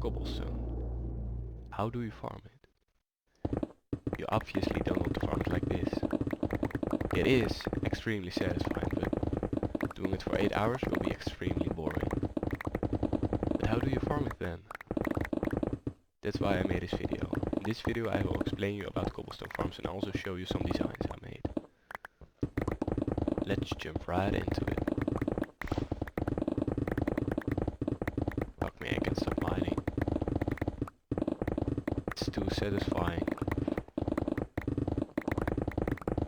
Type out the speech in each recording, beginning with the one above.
cobblestone. How do you farm it? You obviously don't want to farm it like this. It is extremely satisfying, but doing it for 8 hours will be extremely boring. But how do you farm it then? That's why I made this video. In this video I will explain you about cobblestone farms and also show you some designs I made. Let's jump right into it. Fuck me, I can stop mining. It's too satisfying.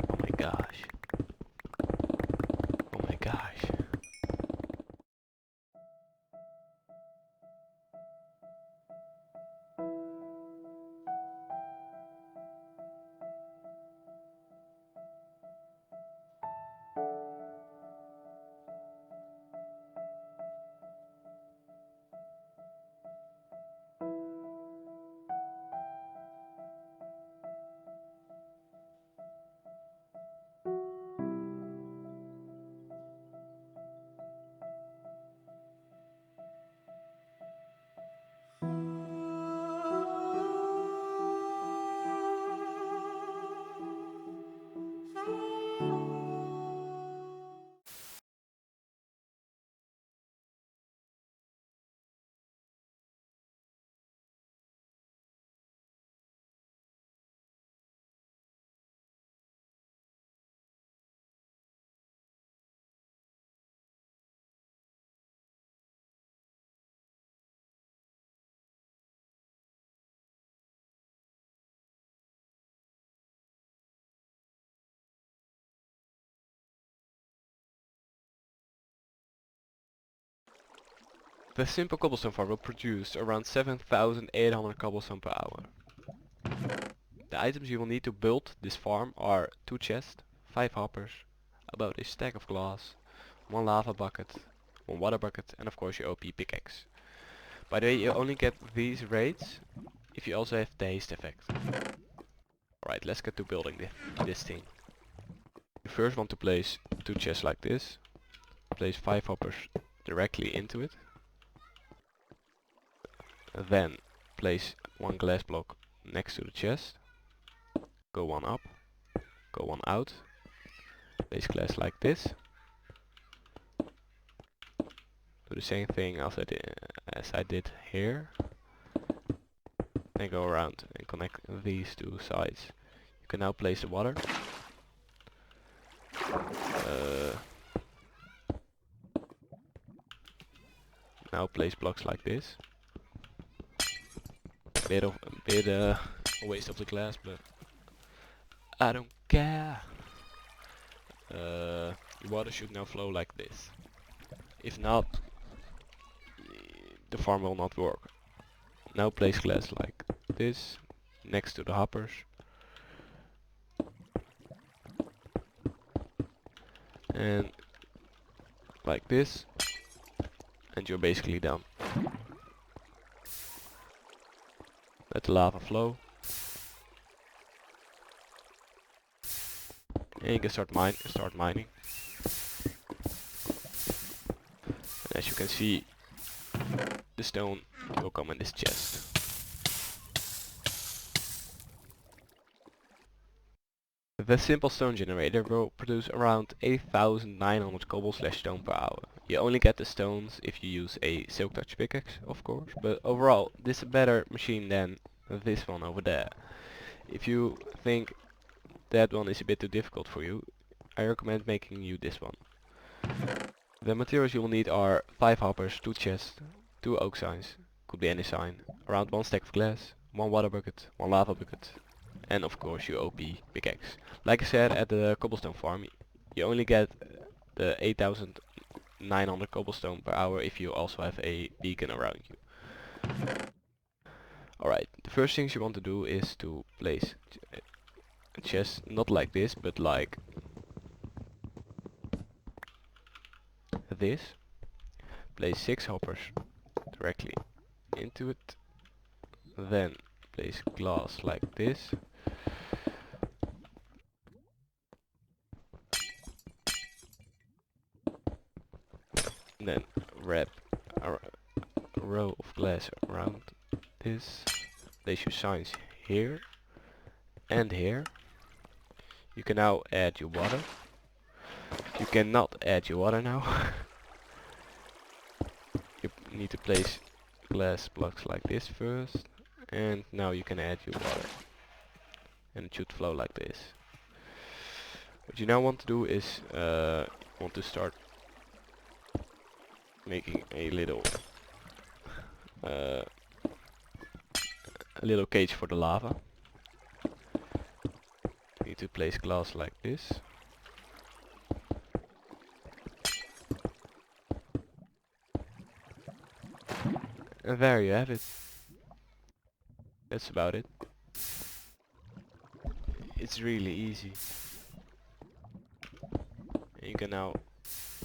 Oh my gosh. Oh my gosh. The simple cobblestone farm will produce around 7,800 cobblestone per hour. The items you will need to build this farm are 2 chests, 5 hoppers, about a stack of glass, 1 lava bucket, 1 water bucket, and of course your OP pickaxe. By the way, you only get these raids if you also have the haste effect. Alright, let's get to building this thing. You first want to place 2 chests like this, place 5 hoppers directly into it. Then place 1 glass block next to the chest. Go 1 up, go 1 out. Place glass like this. Do the same thing as I did here. Then go around and connect these 2 sides. You can now place the water. Now place blocks like this. A bit a waste of the glass, but I don't care. Your water should now flow like this. If not, the farm will not work. Now place glass like this next to the hoppers. And like this. And you're basically done. Let the lava flow. And you can start mining. And as you can see, the stone will come in this chest. The simple stone generator will produce around 8,900 cobble/stone per hour. You only get the stones if you use a silk touch pickaxe, of course, but overall this is a better machine than this one over there. If you think that one is a bit too difficult for you, I recommend making you this one. The materials you will need are 5 hoppers, 2 chests, 2 oak signs, could be any sign, around 1 stack of glass, 1 water bucket, 1 lava bucket, and of course your OP pickaxe. Like I said, at the cobblestone farm you only get the 8,900 cobblestone per hour if you also have a beacon around you. Alright, the first things you want to do is to place a chest, not like this, but like this. Place 6 hoppers directly into it. Then place glass like this. And then wrap a row of glass around this. Place your signs here and here. You can now add your water. You cannot add your water now. You need to place glass blocks like this first, and now you can add your water. And it should flow like this. What you now want to do is want to start making a little cage for the lava. You need to place glass like this. And there you have it. That's about it. It's really easy. And you can now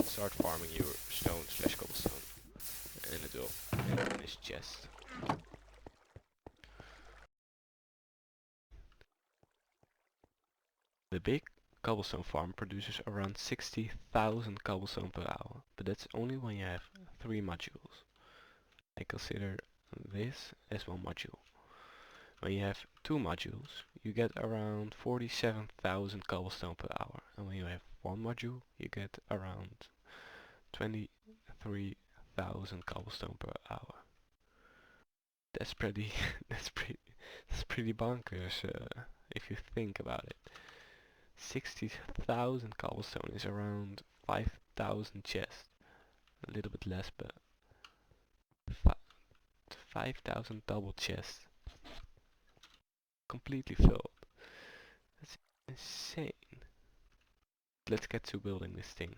start farming your stone slash cobblestone. And it will end in this chest. The big cobblestone farm produces around 60,000 cobblestone per hour. But that's only when you have 3 modules. I consider this as one module. When you have 2 modules, you get around 47,000 cobblestone per hour. And when you have 1 module, you get around 23,000 cobblestone per hour. That's pretty that's pretty bonkers if you think about it. 60,000 cobblestone is around 5,000 chests. A little bit less, but 5,000 double chests. Completely filled. That's insane. Let's get to building this thing.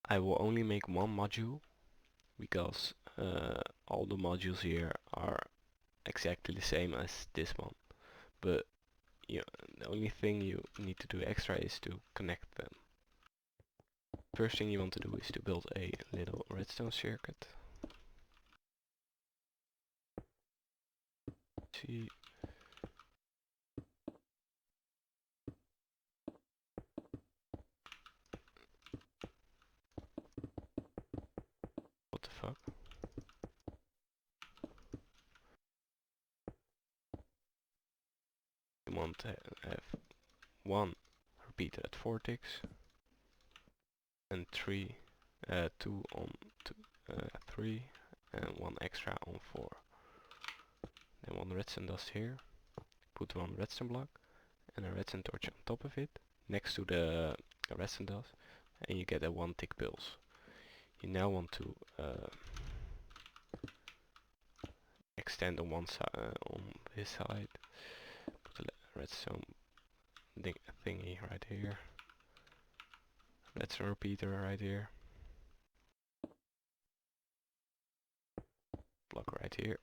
I will only make 1 module because all the modules here are exactly the same as this one. But the only thing you need to do extra is to connect them. First thing you want to do is to build a little redstone circuit. See. What the fuck? You want to have 1 repeater at 4 ticks and 2 on 3 and 1 extra on 4. Then 1 redstone dust here. Put 1 redstone block and a redstone torch on top of it, next to the redstone dust, and you get a 1 tick pulse. You now want to extend on one side, on this side. Put a redstone thingy right here. Redstone repeater right here. Block right here.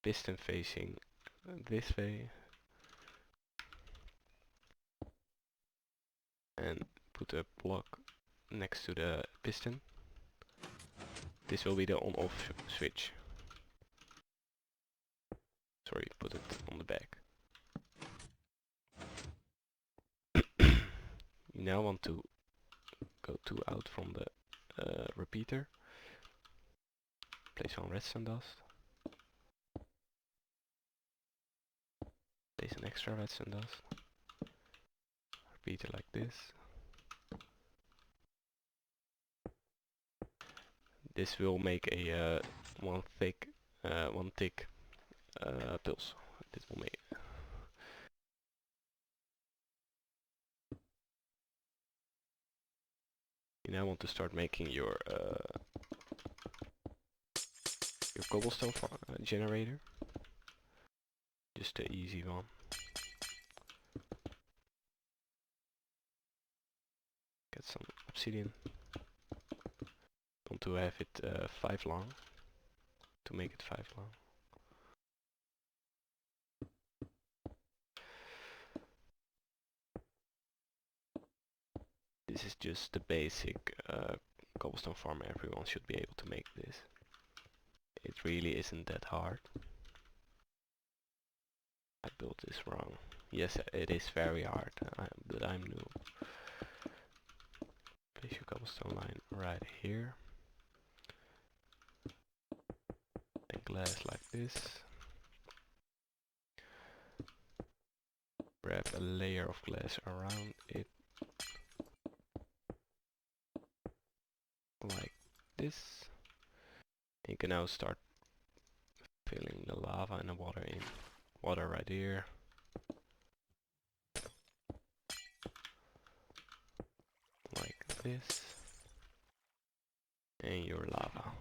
Piston facing this way. And put a block next to the piston. This will be the on-off switch. Sorry, put it on the back. You now want to go out from the repeater. Place on redstone dust. Place an extra redstone dust. Repeater like this. This will make a one tick pulse. This will make. You now want to start making your cobblestone generator. Just an easy one. Get some obsidian. Want to have it 5 long. To make it 5 long. This is just the basic cobblestone farm. Everyone should be able to make this. It really isn't that hard. I built this wrong. Yes, it is very hard, but I'm new. Place your cobblestone line right here. And glass like this. Grab a layer of glass around it. Like this. You can now start filling the lava and the water in. Water right here. Like this. And your lava.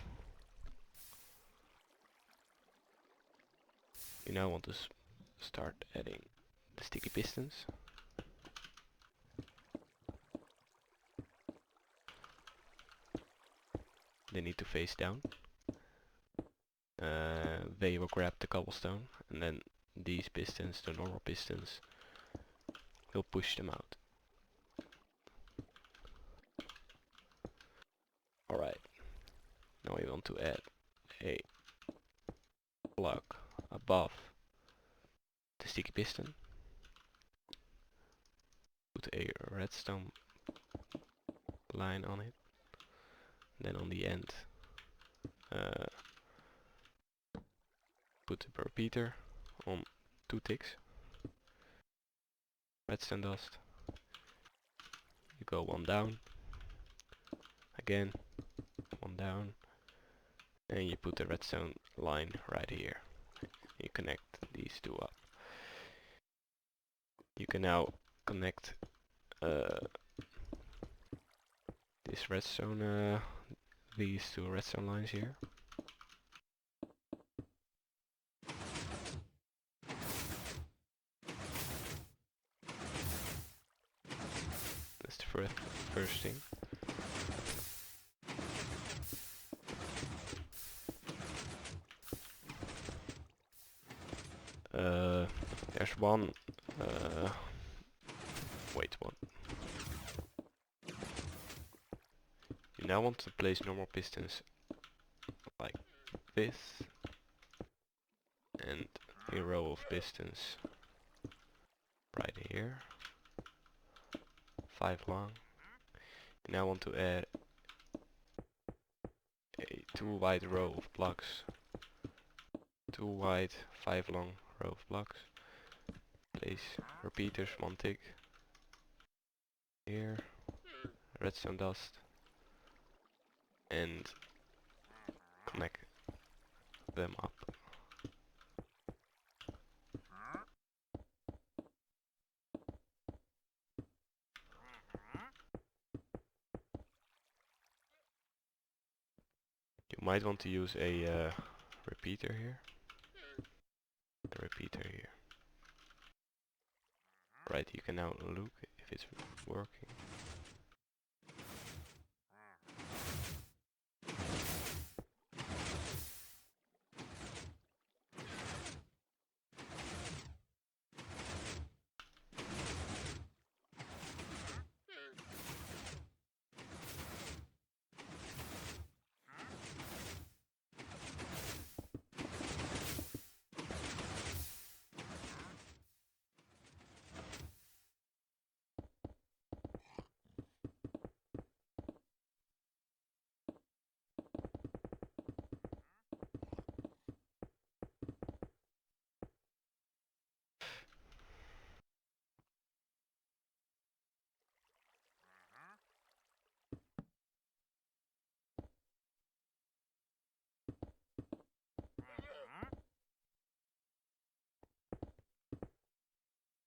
You now want to start adding the sticky pistons. They need to face down. They will grab the cobblestone, and then these pistons, the normal pistons, will push them out. Alright, now we want to add a block above the sticky piston. Put a redstone line on it. Then on the end, put the repeater on 2 ticks. Redstone dust. You go 1 down. Again, 1 down. And you put the redstone line right here. You connect these 2 up. You can now connect this redstone, these 2 redstone lines here. That's the first thing. There's one. Wait, one. You now want to place normal pistons like this, and a row of pistons right here. 5 long. You now want to add a 2 wide row of blocks. 2 wide, 5 long row of blocks. Place repeaters 1 tick. Here. Redstone dust. And connect them up. You might want to use a repeater here. A repeater here. Right, you can now look if it's working.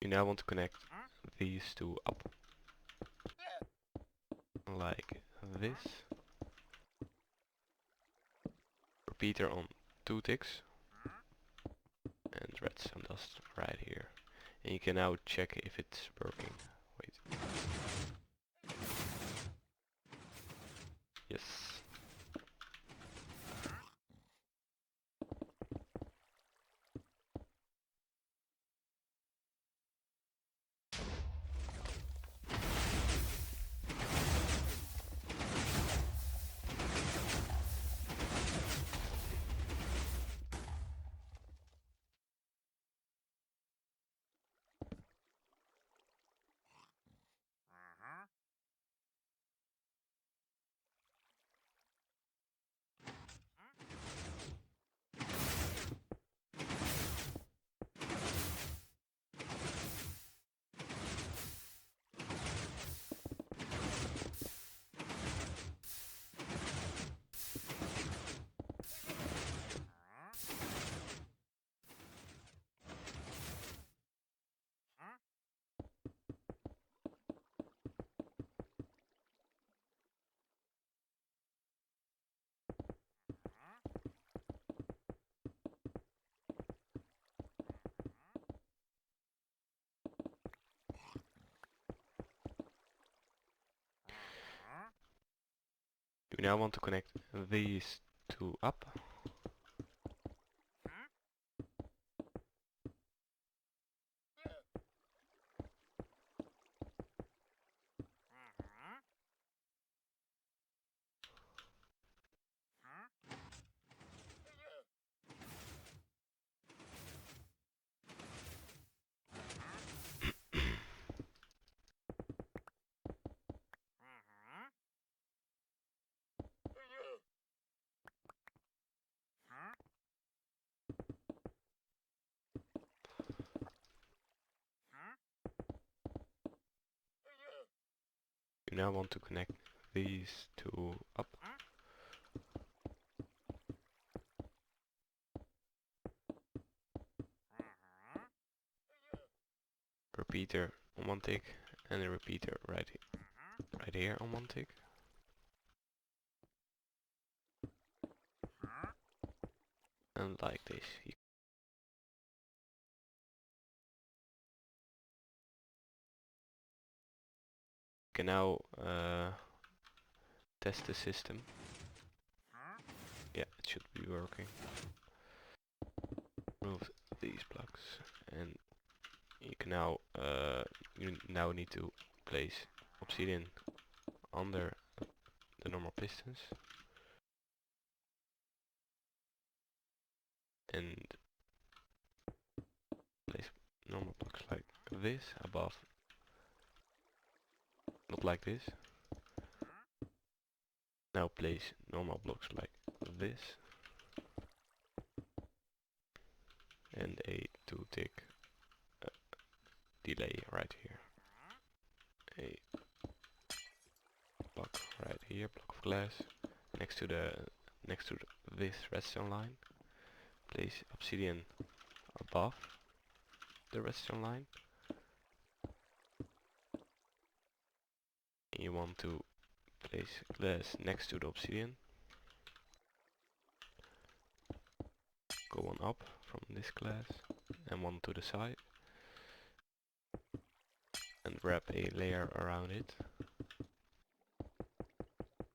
You now want to connect these 2 up. Like this. Repeater on 2 ticks. And redstone dust right here. And you can now check if it's working. Wait. Yes. You now want to connect these two up. You now want to connect these two up. Repeater on one tick and a repeater right here on one tick. And like this. You can now test the system. Yeah, it should be working. Remove these blocks and you can now need to place obsidian under the normal pistons and place normal blocks like this above, not like this. Now place normal blocks like this and a 2-tick delay right here. A block right here, block of glass next to this redstone line. Place obsidian above the redstone line. You want to place glass next to the obsidian. Go one up from this glass and one to the side. And wrap a layer around it.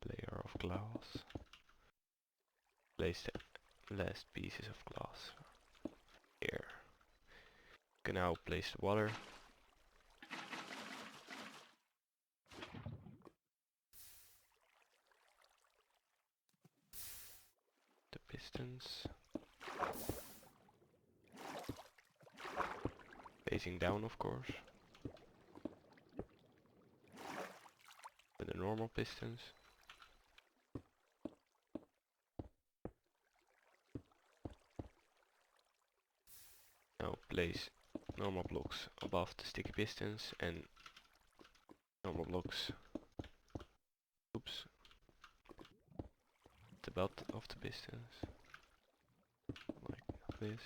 Layer of glass. Place the last pieces of glass here. You can now place the water. The pistons. Facing down, of course. With the normal pistons. Now place normal blocks above the sticky pistons and normal blocks, oops, the butt of the pistons, like this,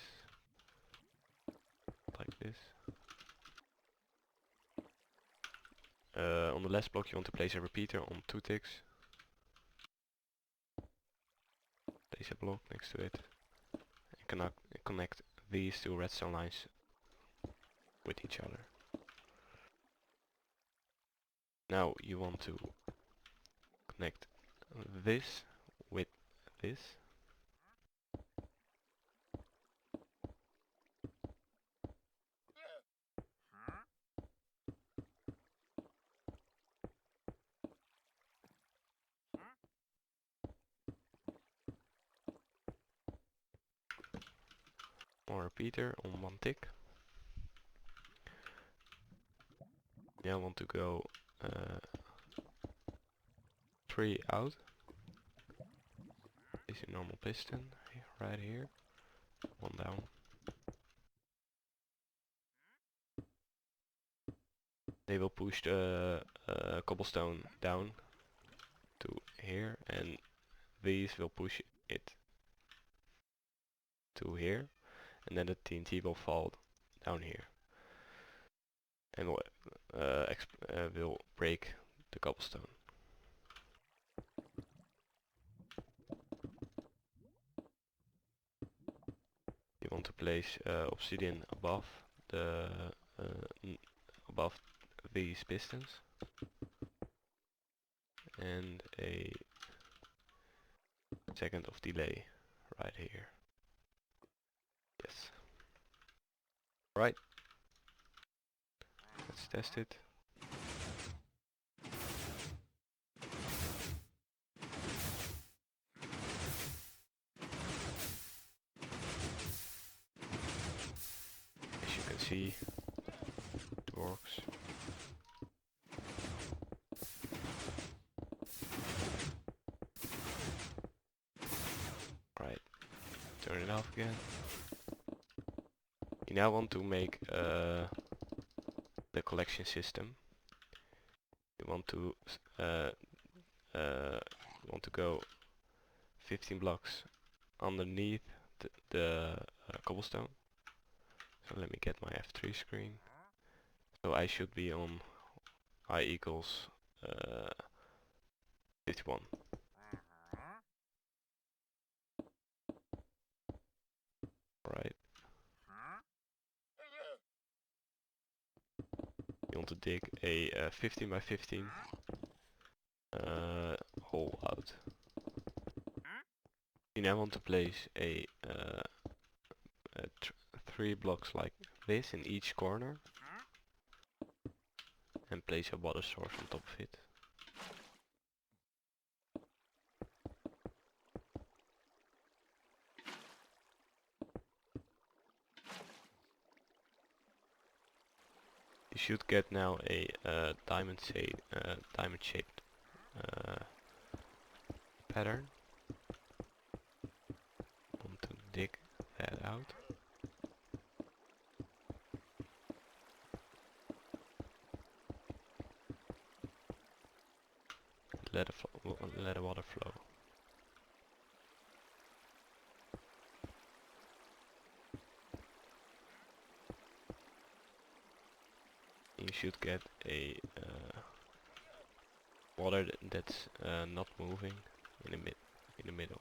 like this. On the last block you want to place a repeater on 2 ticks. Place a block next to it and connect these two redstone lines with each other. Now you want to connect this with this. More repeater on 1 tick. Now I want to go 3 out. Place a normal piston right here. 1 down. They will push the cobblestone down to here, and these will push it to here, and then the TNT will fall down here and will break the cobblestone. You want to place obsidian above above these pistons and a second of delay right here. Yes. Right. Let's test it. As you can see, it works. Right. Turn it off again. You now want to make the collection system. You want to go 15 blocks underneath the cobblestone. So let me get my F3 screen. So I should be on I equals 51. Right. You want to dig a 15 by 15 hole out. You now want to place a 3 blocks like this in each corner and place a water source on top of it. You should get now a diamond shaped pattern. Want to dig that out. Let the water flow. You should get a water that's not moving in the middle.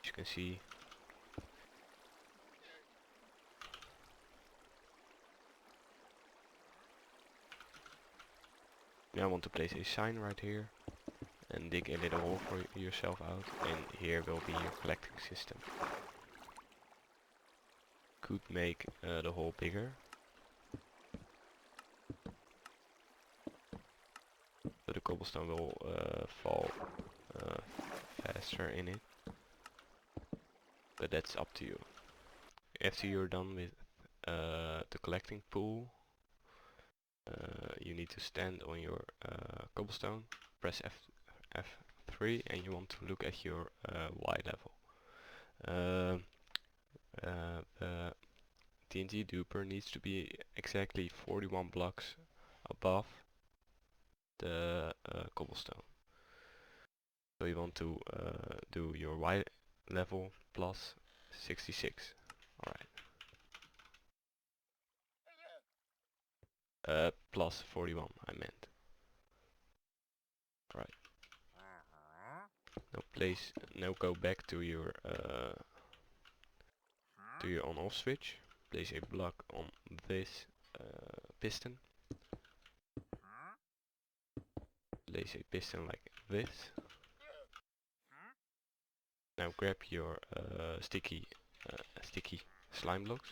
As you can see, now I want to place a sign right here and dig a little hole for yourself out, and here will be your collecting system. Could make the hole bigger, so the cobblestone will fall faster in it, but that's up to you. After you're done with the collecting pool, you need to stand on your cobblestone, press F3, and you want to look at your Y level. The TNT duper needs to be exactly 41 blocks above the cobblestone. So you want to do your Y level plus 66. Alright. Plus 41 I meant. Alright. Now go back to your on-off switch. Place a block on this piston. Place a piston like this. Now grab your sticky slime blocks.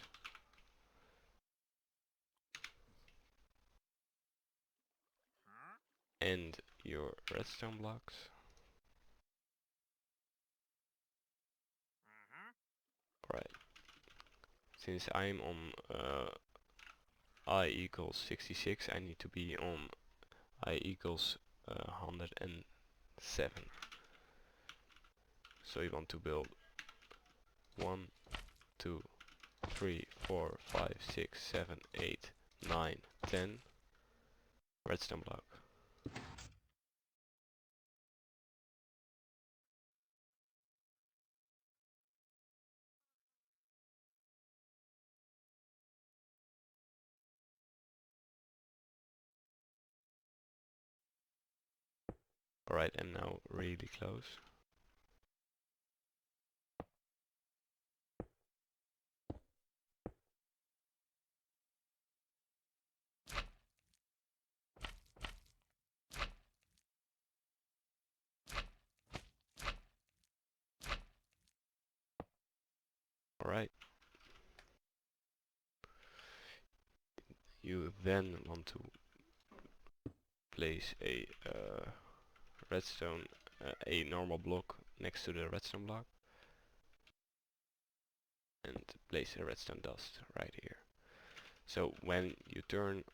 And your redstone blocks. Right. Since I'm on I equals 66, I need to be on I equals 107. So you want to build 1, 2, 3, 4, 5, 6, 7, 8, 9, 10 redstone block. Alright, and now really close. then want to place a redstone, a normal block next to the redstone block, and place a redstone dust right here. So when you turn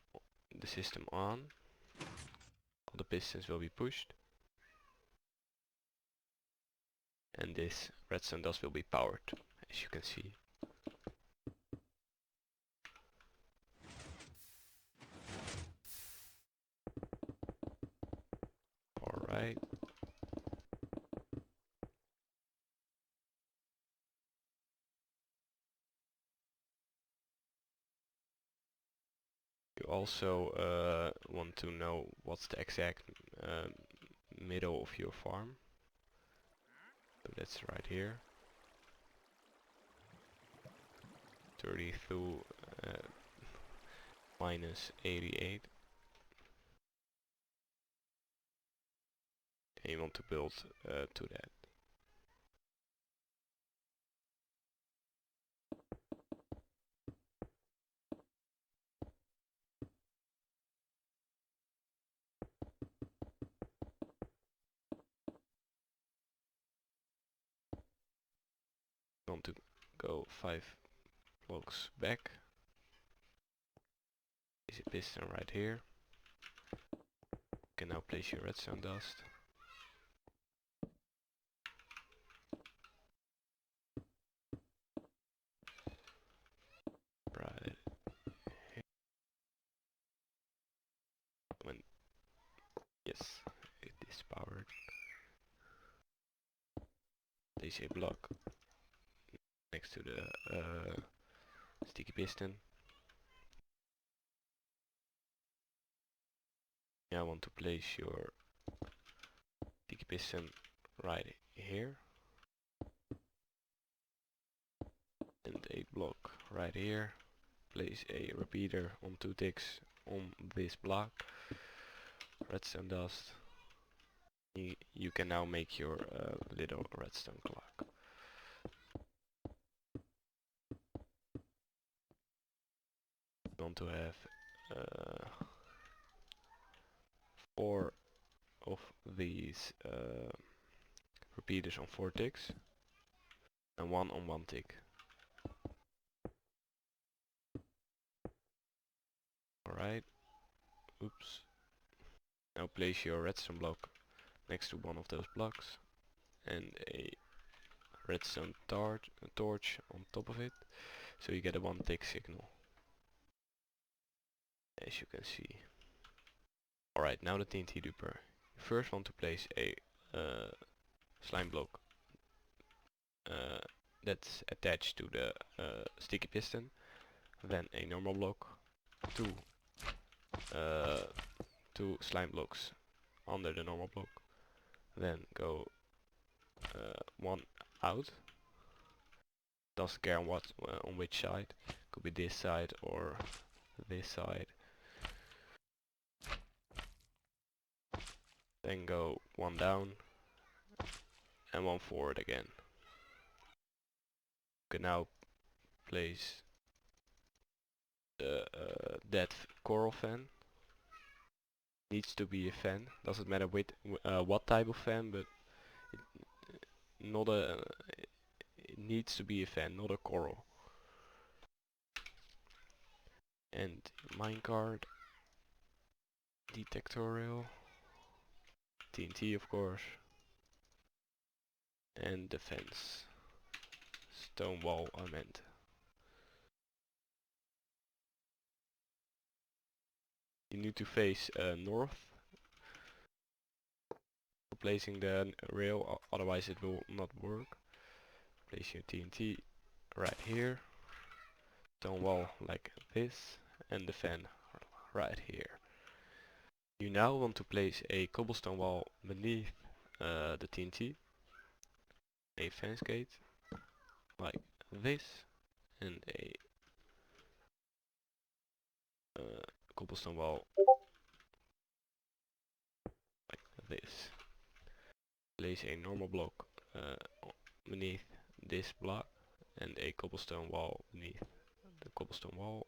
the system on, all the pistons will be pushed, and this redstone dust will be powered, as you can see. Alright. You also want to know what's the exact middle of your farm. So that's right here. 32 minus 88. And you want to build to that. You want to go 5 blocks back. Is a piston right here. You can now place your redstone dust. Right. When yes, it is powered. Place a block next to the sticky piston. Now I want to place your sticky piston right here. And a block right here. Place a repeater on 2 ticks on this block. Redstone dust. You can now make your little redstone clock. You want to have 4 of these repeaters on 4 ticks and 1 on 1 tick. Alright. Oops. Now place your redstone block next to one of those blocks and a redstone torch on top of it, so you get a 1 tick signal, as you can see. Alright, now the TNT duper. You first want to place a slime block that's attached to the sticky piston, then a normal block, two slime blocks under the normal block, then go 1 out. Doesn't care on which side, could be this side or this side. Then go 1 down and 1 forward again. You can now place the that coral fan. Needs to be a fan. Doesn't matter with what type of fan, but not a. It needs to be a fan, not a coral. And minecart, detectorial, TNT of course, and the fence. Stone wall I meant. You need to face north for placing the rail, otherwise it will not work. Place your TNT right here, stone wall like this, and the fan right here. You now want to place a cobblestone wall beneath the TNT, a fence gate like this, and a cobblestone wall like this. Place a normal block beneath this block and a cobblestone wall beneath the cobblestone wall.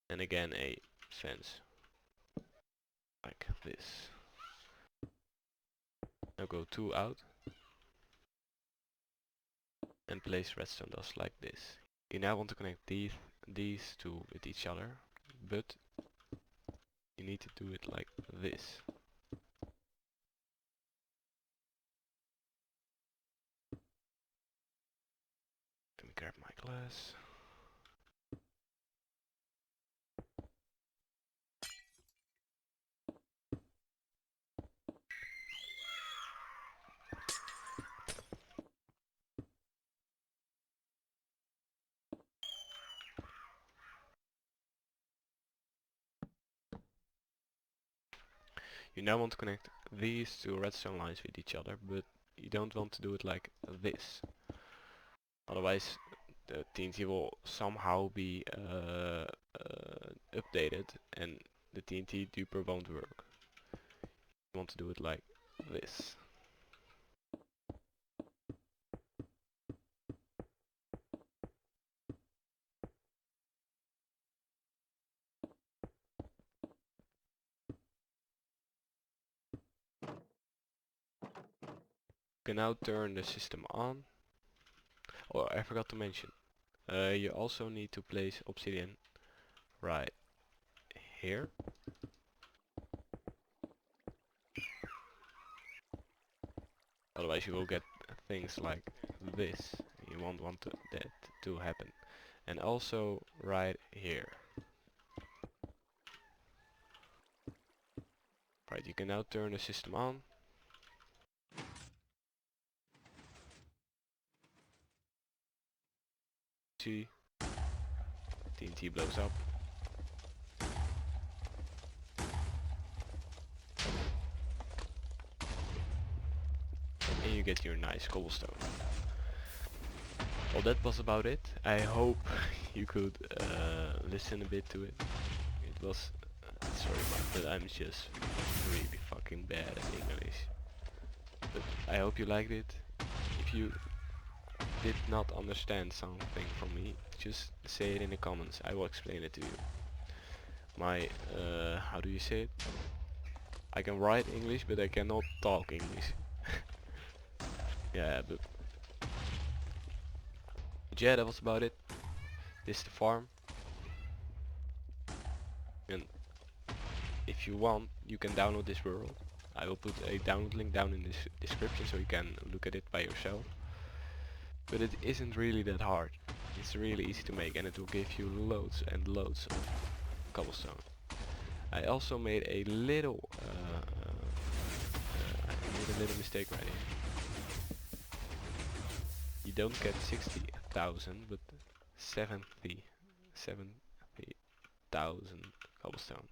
and again a fence like this. Now go 2 out and place redstone dust like this. You now want to connect these two with each other, but you need to do it like this. Let me grab my glass. You now want to connect these two redstone lines with each other, but you don't want to do it like this. Otherwise the TNT will somehow be updated and the TNT duper won't work. You want to do it like this. You can now turn the system on. Oh, I forgot to mention. You also need to place obsidian right here. Otherwise you will get things like this. You won't want that to happen. And also right here. Right, you can now turn the system on. See, TNT blows up. And you get your nice cobblestone. Well, that was about it. I hope you could listen a bit to it. It was, sorry but I'm just really fucking bad at English. But I hope you liked it. If you did not understand something from me, just say it in the comments. I will explain it to you. My, how do you say it? I can write English, but I cannot talk English. Yeah, but yeah, that was about it. This is the farm. And if you want, you can download this world. I will put a download link down in this description so you can look at it by yourself. But it isn't really that hard. It's really easy to make and it will give you loads and loads of cobblestone. I also made a little mistake right here. You don't get 60,000 but 70,000 cobblestone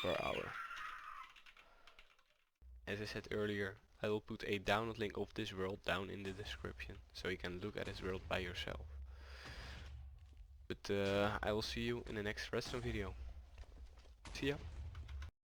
per hour. As I said earlier, I will put a download link of this world down in the description so you can look at this world by yourself. But I will see you in the next redstone video. See ya!